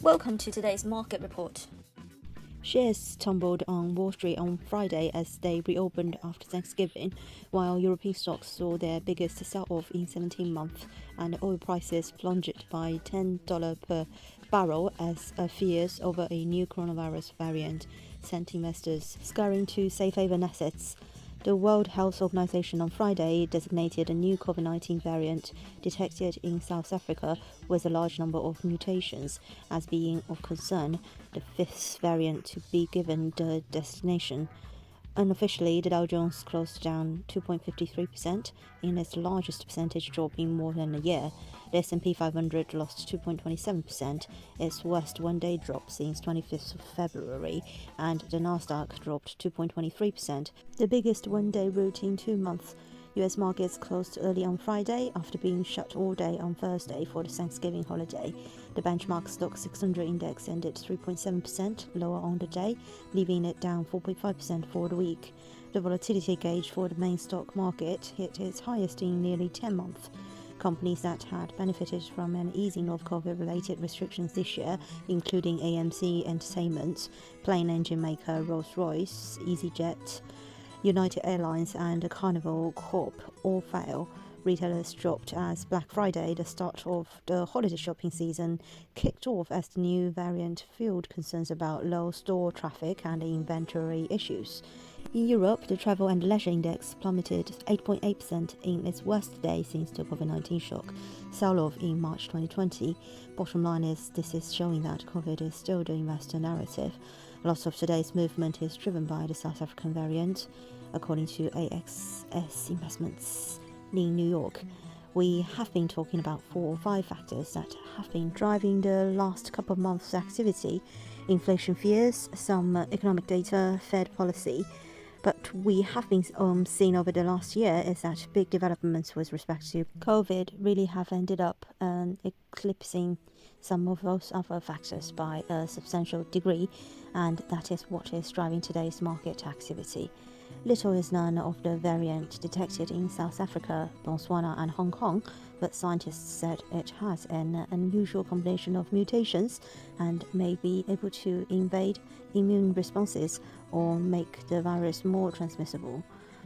Welcome to today's market report. Shares tumbled on Wall Street on Friday as they reopened after Thanksgiving, while European stocks saw their biggest sell-off in 17 months, and oil prices plunged by $10 per barrel as fears over a new coronavirus variant sent investors scurrying to safe haven assets. The World Health Organization on Friday designated a new COVID-19 variant detected in South Africa with a large number of mutations as being of concern, the fifth variant to be given the designation. Unofficially, the Dow Jones closed down 2.53% in its largest percentage drop in more than a year. The S&P 500 lost 2.27%, its worst one-day drop since 25th of February, and the Nasdaq dropped 2.23%, the biggest one-day rout in 2 months. US markets closed early on Friday after being shut all day on Thursday for the Thanksgiving holiday. The benchmark stock 600 index ended 3.7% lower on the day, leaving it down 4.5% for the week. The volatility gauge for the main stock market hit its highest in nearly 10 months. Companies that had benefited from an easing of COVID-related restrictions this year, including AMC Entertainment, plane engine maker Rolls-Royce, EasyJet, United Airlines and Carnival Corp all fell. Retailers dropped as Black Friday, the start of the holiday shopping season, kicked off as the new variant fueled concerns about low store traffic and inventory issues. In Europe, the Travel and Leisure Index plummeted 8.8% in its worst day since the COVID-19 shock sell-off in March 2020. Bottom line is, this is showing that COVID is still the investor narrative. A lot of today's movement is driven by the South African variant, according to AXS Investments in New York. We have been talking about 4 or 5 factors that have been driving the last couple of months' activity: inflation fears, some economic data, Fed policy. But we have been seeing over the last year is that big developments with respect to COVID really have ended up eclipsing some of those other factors by a substantial degree, and that is what is driving today's market activity. Little is known of the variant detected in South Africa, Botswana and Hong Kong, but scientists said it has an unusual combination of mutations and may be able to invade immune responses or make the virus more transmissible.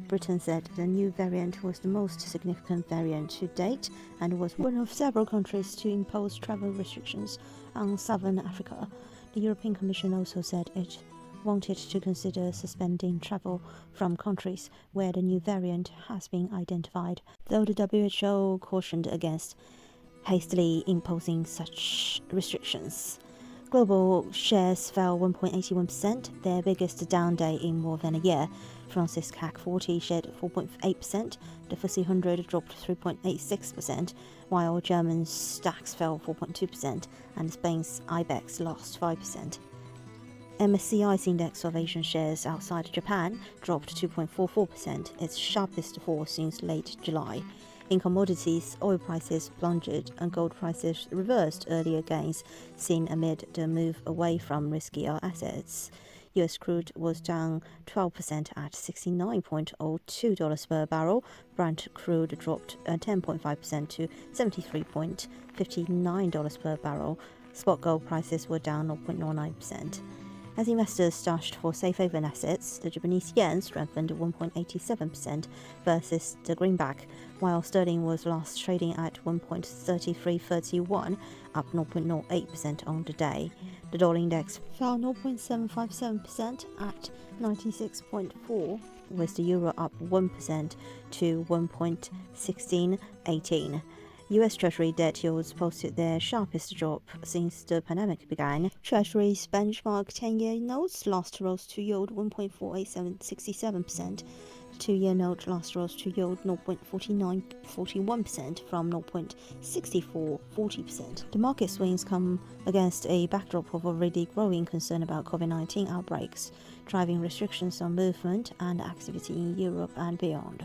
Britain said the new variant was the most significant variant to date and was one of several countries to impose travel restrictions on Southern Africa. The European Commission also said it wanted to consider suspending travel from countries where the new variant has been identified, though the WHO cautioned against hastily imposing such restrictions. Global shares fell 1.81%, their biggest down day in more than a year. France's CAC 40 shed 4.8%, the FTSE 100 dropped 3.86%, while German's DAX fell 4.2% and Spain's IBEX lost 5%. MSCI's index of Asian shares outside Japan dropped 2.44%, its sharpest fall since late July. In commodities, oil prices plunged and gold prices reversed earlier gains seen amid the move away from riskier assets. US crude was down 12% at $69.02 per barrel. Brent crude dropped 10.5% to $73.59 per barrel. Spot gold prices were down 0.09%. As investors stashed for safe haven assets, the Japanese yen strengthened 1.87% versus the greenback, while sterling was last trading at 1.3331, up 0.08% on the day. The dollar index fell 0.757% at 96.4, with the euro up 1% to 1.1618. US Treasury debt yields posted their sharpest drop since the pandemic began. Treasury's benchmark 10-year notes last rose to yield 1.48767%. The 2-year note last rose to yield 0.4941% from 0.6440%. The market swings come against a backdrop of already growing concern about COVID-19 outbreaks, driving restrictions on movement and activity in Europe and beyond.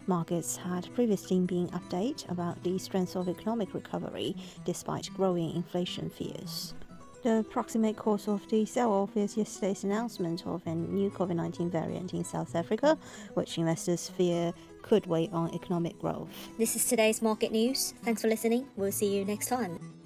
Markets had previously been updated about the strength of economic recovery despite growing inflation fears. The proximate cause of the sell-off is yesterday's announcement of a new COVID-19 variant in South Africa, which investors fear could weigh on economic growth. This is today's market news. Thanks for listening. We'll see you next time.